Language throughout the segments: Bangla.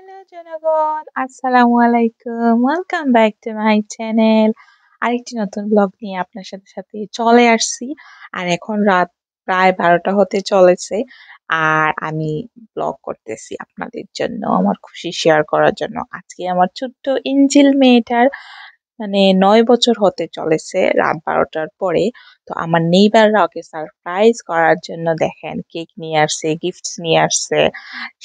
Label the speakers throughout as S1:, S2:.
S1: হ্যালো জনগণ, আসসালামু আলাইকুম। Welcome back to my channel. আরেকটি নতুন ব্লগ নিয়ে আপনার সাথে চলে আসছি। আর এখন রাত প্রায় 12টা হতে চলেছে। আর আমি ব্লগ করতেছি আপনাদের জন্য, আমার খুশি শেয়ার করার জন্য। আজকে আমার ছোট্ট ইঞ্জিল মেয়েটার 9 বছর হতে চলেছে রাত 12টার পরে। তো আমার নেইবাররা ওকে সারপ্রাইজ করার জন্য দেখেন কেক নিয়ে আসছে, গিফটস নিয়ে আসছে।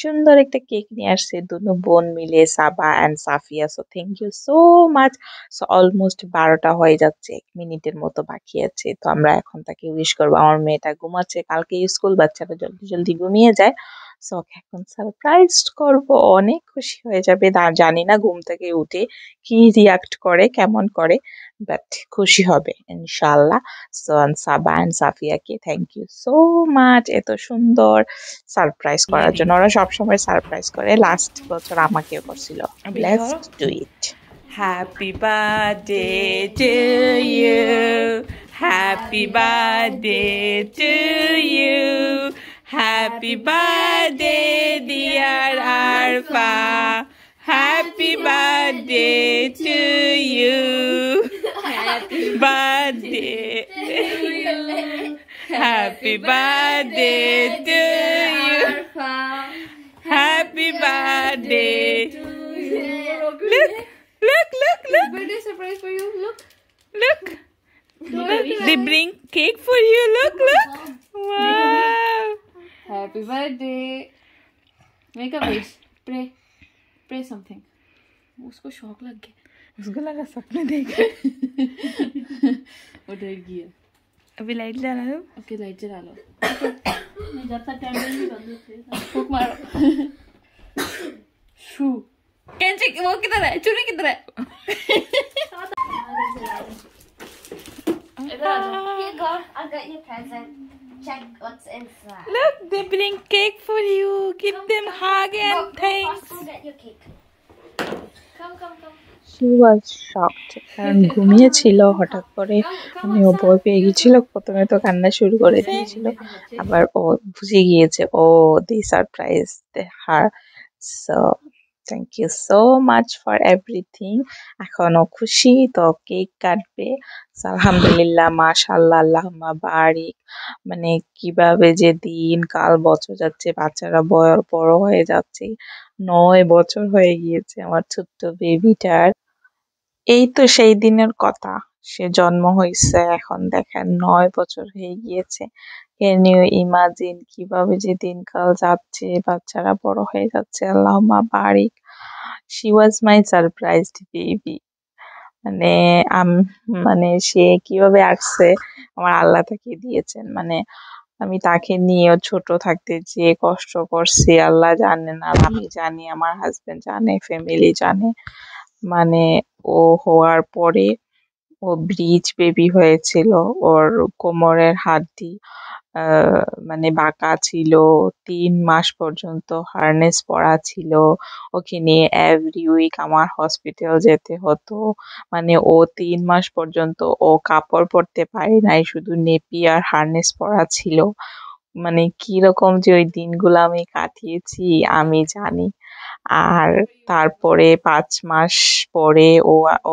S1: সুন্দর একটা কেক নিয়ে আসছে দুনো বোন মিলে, Saba and Safia. So thank you so much. So almost 12টা হয়ে যাচ্ছে, 1 মিনিটের মতো বাকি আছে। তো আমরা এখন তাকে উইশ করবো। আমার মেয়েটা ঘুমাচ্ছে, কালকে স্কুল, বাচ্চারা জলদি জলদি ঘুমিয়ে যায়। সো ওকে এখন সারপ্রাইজ করব, অনেক খুশি হয়ে যাবে। জানি না ঘুম থেকে উঠে কি রিয়াক্ট করে, কেমন করে, বাট খুশি হবে ইনশাল্লাহ। সো সাবা অ্যান্ড সাফিয়াকে থ্যাংক ইউ সো মাচ এত সুন্দর সারপ্রাইজ করার জন্য। ওরা সবসময় সারপ্রাইজ করে, লাস্ট বছর আমাকেও করছিল। Let's do it.
S2: Happy birthday to you. Happy birthday to you. Happy birthday, dear Arfa. Happy birthday to you. Happy birthday to you. Happy birthday to you. Happy birthday to you. Look.
S3: Birthday surprise for you. Look.
S2: Look. They bring cake for you. Look. Wow.
S3: Happy birthday. Make a wish. Pray something. उसको शौक लग गया.
S2: उसको लगा सपने देख.
S3: वो डर गया.
S2: अभी लाइट जला लो.
S3: ओके लाइट जला लो. मैं जब तक कैंडल नहीं बंद होती फूक मारो. शू. कैंची वो किधर है? चुनी किधर है?
S4: Here you go. I'll get you a present. Check what's inside.
S2: Look, they bring cake for you. Give them hug and thanks.
S4: Go get your cake. Come.
S1: She was shocked, কারণ ঘুমিয়েছিল। হঠাৎ করে ও ভয় পেয়ে গেছিল। প্রথমে তো কান্না শুরু করে দিয়েছিল, আবার ও বুঝে গিয়েছে ও the surprise her. So thank you so much for everything. এখনো খুশি, তো কেক কাটবে। আলহামদুলিল্লাহ, মাশাআল্লাহ, আল্লাহুম্মা বারিক। কিভাবে যে দিন কাল বছর যাচ্ছে, বাচ্চারা বড় হয়ে যাচ্ছে। 9 বছর হয়ে গিয়েছে আমার ছোট্ট বেবিটার। এই তো সেই দিনের কথা, সে জন্ম হয়েছে, এখন দেখেন 9 বছর হয়ে গিয়েছে। ক্যান ইউ ইমাজিন কিভাবে যে দিনকাল যাচ্ছে, বাচ্চারা বড় হয়ে যাচ্ছে। আল্লাহুম্মা বারিক। She was my surprised baby. মানে সে কিভাবে আসছে, আমার আল্লাহ তাকে দিয়েছেন। আমি তাকে নিয়ে ছোট থাকতে যে কষ্ট করছি, আল্লাহ জানেন আর আমি জানি, আমার হাজবেন্ড জানে, ফ্যামিলি জানে। ও হওয়ার পরে ও ব্রিজ বেবি হয়েছিল। ওর কোমরের হাড্ডি বাঁকা ছিল। 3 মাস পর্যন্ত হার্নেস পরা ছিল। ওকে নিয়ে এভরি উইক আমার হসপিটাল যেতে হতো। ও 3 মাস পর্যন্ত ও কাপড় পরতে পারে নাই, শুধু নেপি আর হার্নেস পরা ছিল। কিরকম যে ওই দিনগুলো আমি কাটিয়েছি আমি জানি। আর তারপরে 5 মাস পরে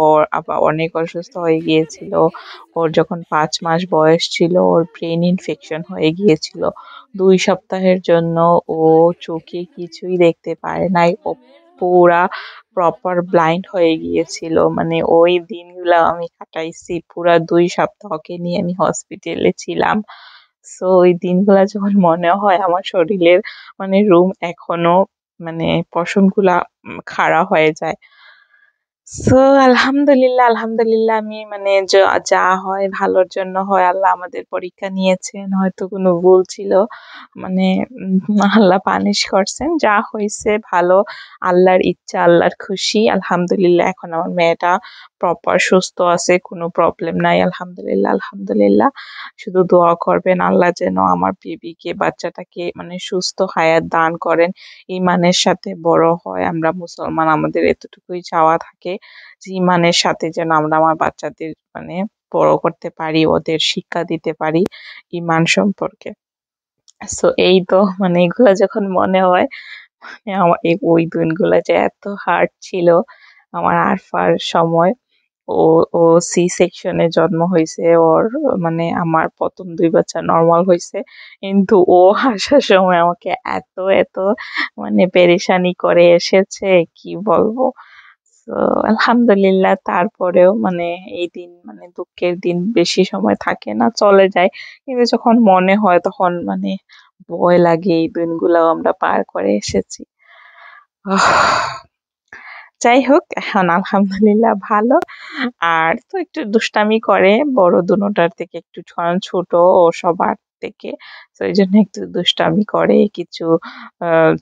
S1: ওর আবার অনেক অসুস্থ হয়ে গিয়েছিল। ওর যখন 5 মাস বয়স ছিল, ওর ব্রেন ইনফেকশন হয়ে গিয়েছিল। 2 সপ্তাহের জন্য ও চোখে কিছুই দেখতে পারে নাই। ও পুরা প্রপার ব্লাইন্ড হয়ে গিয়েছিল। ওই দিনগুলো আমি কাটাইছি, পুরা 2 সপ্তাহকে নিয়ে আমি হসপিটালে ছিলাম। সো ওই দিনগুলা যখন মনে হয়, আমার শরীরের রুম এখনো পশমগুলা খাড়া হয়ে যায়। সো আলহামদুলিল্লাহ আমি যা হয় ভালোর জন্য হয়। আল্লাহ আমাদের পরীক্ষা নিয়েছেন, হয়তো কোনো ভুল ছিল, আল্লাহ পানিশ করছেন। যা হয়েছে ভালো, আল্লাহর ইচ্ছা, আল্লাহর খুশি। আলহামদুলিল্লাহ এখন আমার মেয়েটা প্রপার সুস্থ আছে, কোনো প্রবলেম নাই। আলহামদুলিল্লাহ। শুধু দোয়া করবেন আল্লাহ যেন আমার বেবিকে, বাচ্চাটাকে সুস্থ হায়াত দান করেন, ঈমানের সাথে বড় হয়। আমরা মুসলমান, আমাদের এতটুকুই চাওয়া থাকে যে ঈমানের সাথে যেন আমরা আমার বাচ্চাদের বড় করতে পারি, ওদের শিক্ষা দিতে পারি ঈমান সম্পর্কে। সো এই তো এগুলা যখন মনে হয় আমার ওই দিনগুলো যে এত হার্ড ছিল আমার আরফার সময়। ও ও সি সেকশনে জন্ম হয়েছে, ওর মানে আমার প্রথম 2 বাচ্চা নর্মাল হয়েছে, কিন্তু ও আসার সময় আমাকে এত এত মানে পেরেশানি করে এসেছে কি বলবো। তো আলহামদুলিল্লাহ তারপরেও মানে এই দিন মানে দুঃখের দিন বেশি সময় থাকে না, চলে যায়, কিন্তু যখন মনে হয় তখন মানে ভয় লাগে এই দিনগুলো আমরা পার করে এসেছি। যাই হোক, এখন আলহামদুলিল্লাহ ভালো। আর তো একটু দুষ্টামি করে, বড় দুনোটার থেকে একটু ছোট ও সবার থেকে, তো এই জন্য একটু দুষ্টামি করে কিছু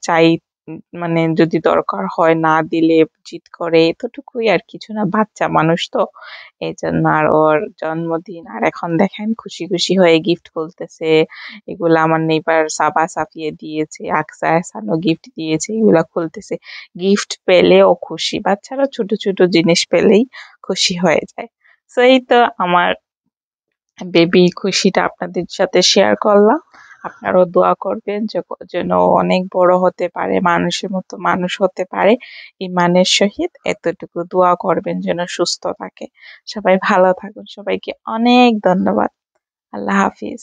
S1: চাই, মানে যদি দরকার হয় না দিলে জিদ করে, এতটুকুই আর কিছু না, বাচ্চা মানুষ তো এই জন্য। আর ওর জন্মদিন, আর এখন দেখেন খুশি খুশি হয়ে গিফট খুলতেছে, এগুলা আমার নেইবার সাবা সাফিয়ে দিয়েছে, আকসা এহসানও গিফট দিয়েছে, এগুলা খুলতেছে। গিফট পেলে ও খুশি, বাচ্চারা ছোট ছোট জিনিস পেলেই খুশি হয়ে যায়। তো এই তো আমার বেবি খুশিটা আপনাদের সাথে শেয়ার করলাম। আপনারাও দোয়া করবেন যেন ও অনেক বড় হতে পারে, মানুষের মতো মানুষ হতে পারে ইমানের সহিত, এতটুকু দোয়া করবেন যেন সুস্থ থাকে। সবাই ভালো থাকুন, সবাইকে অনেক ধন্যবাদ। আল্লাহ হাফিজ।